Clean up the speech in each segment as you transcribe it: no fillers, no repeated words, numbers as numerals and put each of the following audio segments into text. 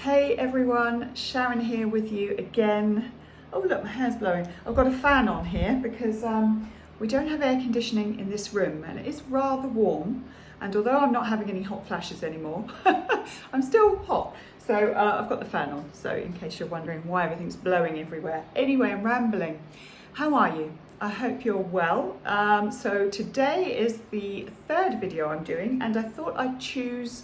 Hey everyone, Sharon here with you again. Oh look, my hair's blowing. I've got a fan on here because we don't have air conditioning in this room and it is rather warm, and although I'm not having any hot flashes anymore, I'm still hot. So I've got the fan on, so in case you're wondering why everything's blowing everywhere. Anyway, I'm rambling. How are you? I hope you're well. So today is the third video I'm doing and I thought I'd choose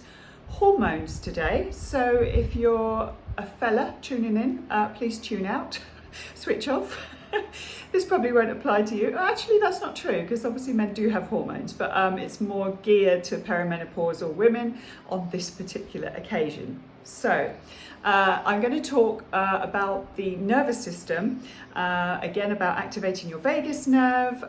hormones today. So if you're a fella tuning in, please tune out, switch off. This probably won't apply to you. Actually, that's not true because obviously men do have hormones, but it's more geared to perimenopausal women on this particular occasion. So I'm going to talk about the nervous system, again about activating your vagus nerve,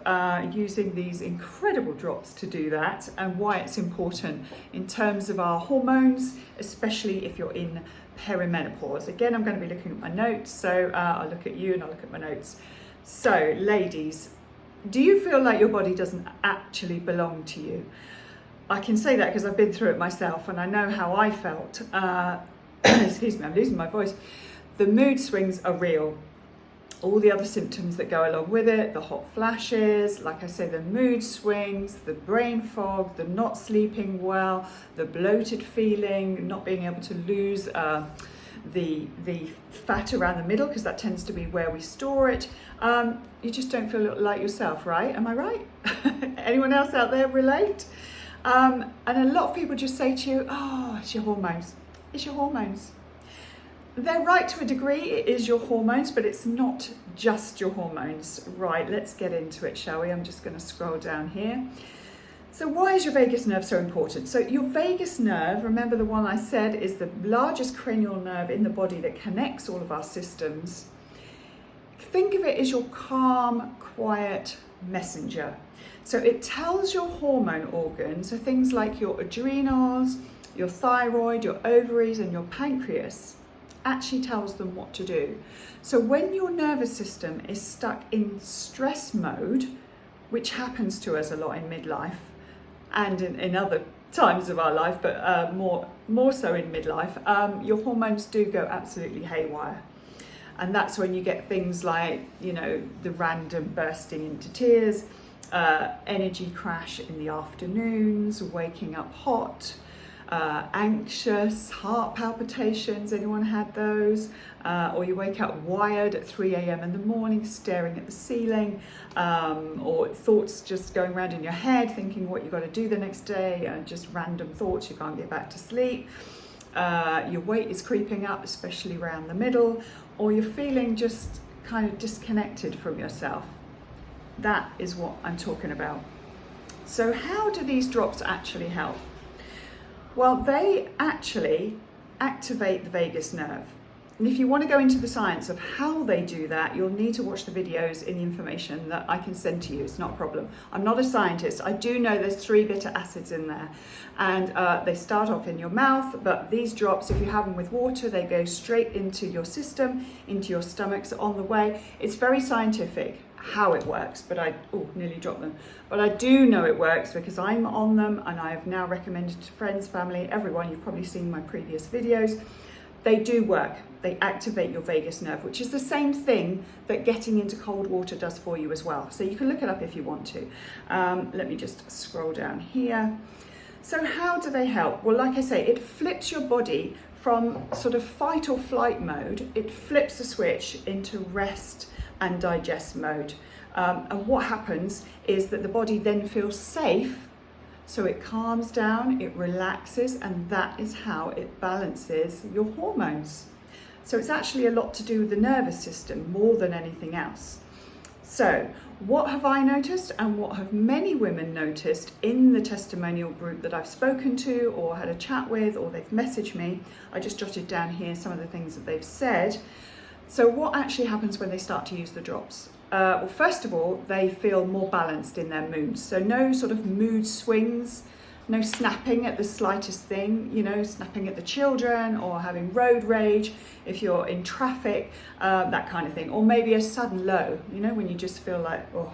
using these incredible drops to do that, and why it's important in terms of our hormones, especially if you're in perimenopause. Again, I'm going to be looking at my notes, so I'll look at you and I'll look at my notes. So ladies, do you feel like your body doesn't actually belong to you? I can say that because I've been through it myself and I know how I felt. Excuse me, I'm losing my voice. The mood swings are real. All the other symptoms that go along with it, the hot flashes, like I say, the mood swings, the brain fog, the not sleeping well, the bloated feeling, not being able to lose the fat around the middle, because that tends to be where we store it. You just don't feel like yourself, right? Am I right? Anyone else out there relate? And a lot of people just say to you, oh, it's your hormones. It's your hormones. They're right to a degree, it is your hormones, but it's not just your hormones. Right, let's get into it, shall we? I'm just going to scroll down here. So why is your vagus nerve so important? So your vagus nerve, remember the one I said, is the largest cranial nerve in the body that connects all of our systems. Think of it as your calm, quiet messenger. So it tells your hormone organs, so things like your adrenals, your thyroid, your ovaries and your pancreas, actually tells them what to do. So when your nervous system is stuck in stress mode, which happens to us a lot in midlife and in other times of our life, but more so in midlife, your hormones do go absolutely haywire. And that's when you get things like, you know, the random bursting into tears, energy crash in the afternoons, waking up hot, anxious, heart palpitations, anyone had those? Or you wake up wired at 3 a.m. in the morning, staring at the ceiling, or thoughts just going around in your head, thinking what you've got to do the next day, just random thoughts, you can't get back to sleep. Your weight is creeping up, especially around the middle, or you're feeling just kind of disconnected from yourself. That is what I'm talking about. So how do these drops actually help? Well, they actually activate the vagus nerve. And if you want to go into the science of how they do that, you'll need to watch the videos in the information that I can send to you. It's not a problem. I'm not a scientist. I do know there's 3 bitter acids in there. And they start off in your mouth, but these drops, if you have them with water, they go straight into your system, into your stomach. So on the way, it's very scientific how it works, but nearly dropped them. But I do know it works because I'm on them and I have now recommended to friends, family, everyone. You've probably seen my previous videos. They do work. They activate your vagus nerve, which is the same thing that getting into cold water does for you as well. So you can look it up if you want to. Let me just scroll down here. So how do they help? Well, like I say, it flips your body from sort of fight or flight mode. It flips the switch into rest and digest mode. And what happens is that the body then feels safe, so it calms down, it relaxes, and that is how it balances your hormones. So it's actually a lot to do with the nervous system more than anything else. So what have I noticed and what have many women noticed in the testimonial group that I've spoken to or had a chat with, or they've messaged me? I just jotted down here some of the things that they've said. So what actually happens when they start to use the drops? Well, first of all, they feel more balanced in their moods. So no sort of mood swings, no snapping at the slightest thing, you know, snapping at the children or having road rage if you're in traffic, that kind of thing. Or maybe a sudden low, you know, when you just feel like, oh,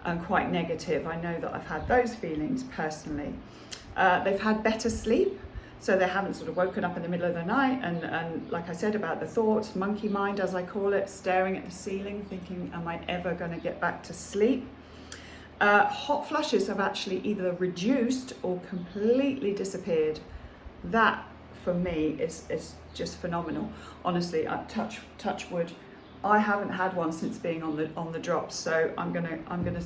I'm quite negative. I know that I've had those feelings personally. They've had better sleep. so they haven't sort of woken up in the middle of the night and like I said about the thoughts, monkey mind as I call it, staring at the ceiling thinking, am I ever going to get back to sleep? Hot flushes have actually either reduced or completely disappeared. That for me is just phenomenal. Honestly, touch wood, I haven't had one since being on the drops, so I'm gonna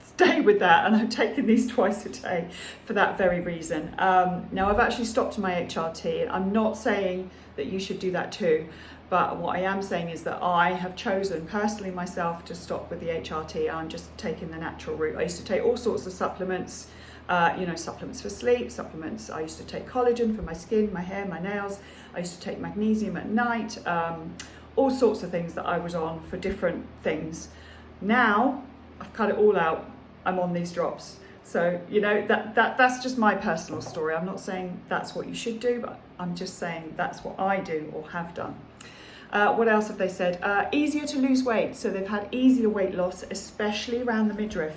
stay with that, and I'm taking these twice a day for that very reason. Now I've actually stopped my HRT. I'm not saying that you should do that too, but what I am saying is that I have chosen personally myself to stop with the HRT. I'm just taking the natural route. I used to take all sorts of supplements, supplements for sleep, supplements. I used to take collagen for my skin, my hair, my nails. I used to take magnesium at night, all sorts of things that I was on for different things. Now I've cut it all out. I'm on these drops. So, that's just my personal story. I'm not saying that's what you should do, but I'm just saying that's what I do or have done. What else have they said? Easier to lose weight. So they've had easier weight loss, especially around the midriff.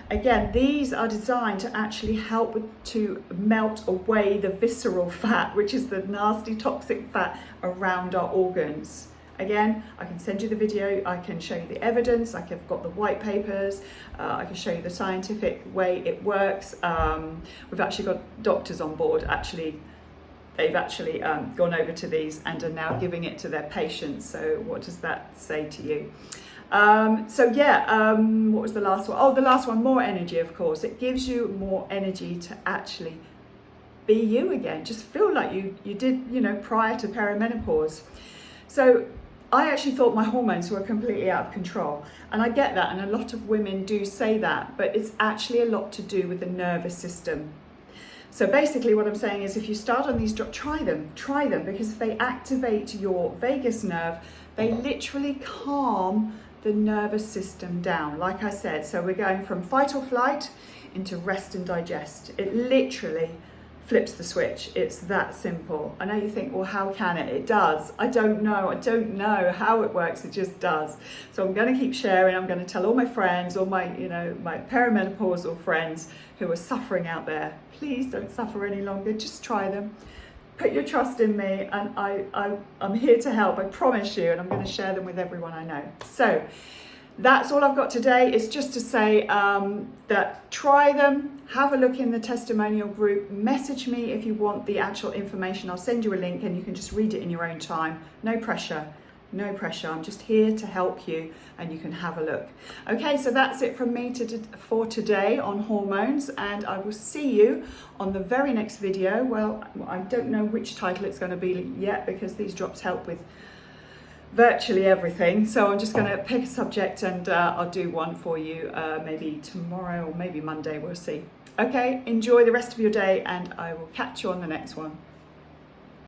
Again, these are designed to actually help to melt away the visceral fat, which is the nasty toxic fat around our organs. Again, I can send you the video, I can show you the evidence, I've got the white papers, I can show you the scientific way it works. We've actually got doctors on board, they've actually gone over to these and are now giving it to their patients. So what does that say to you? What was the last one? Oh, the last one, more energy, of course. It gives you more energy to actually be you again, just feel like you did, prior to perimenopause. So I actually thought my hormones were completely out of control, and I get that, and a lot of women do say that, but it's actually a lot to do with the nervous system. So basically what I'm saying is, if you start on these drops, try them, because if they activate your vagus nerve, they literally calm the nervous system down. Like I said, so we're going from fight or flight into rest and digest. It literally flips the switch. It's that simple. I know you think, well, how can it? It does. I don't know how it works. It just does. So I'm going to keep sharing. I'm going to tell all my friends, all my, my perimenopausal friends who are suffering out there, please don't suffer any longer. Just try them. Put your trust in me, and I'm here to help. I promise you, and I'm going to share them with everyone I know. So that's all I've got today. Is just to say that try them, have a look in the testimonial group, message me if you want the actual information. I'll send you a link and you can just read it in your own time. No pressure, no pressure. I'm just here to help you, and you can have a look. Okay, so that's it from me for today on hormones, and I will see you on the very next video. Well, I don't know which title it's going to be yet, because these drops help with virtually everything. So I'm just going to pick a subject, and I'll do one for you maybe tomorrow or maybe Monday, we'll see. Okay, enjoy the rest of your day, and I will catch you on the next one.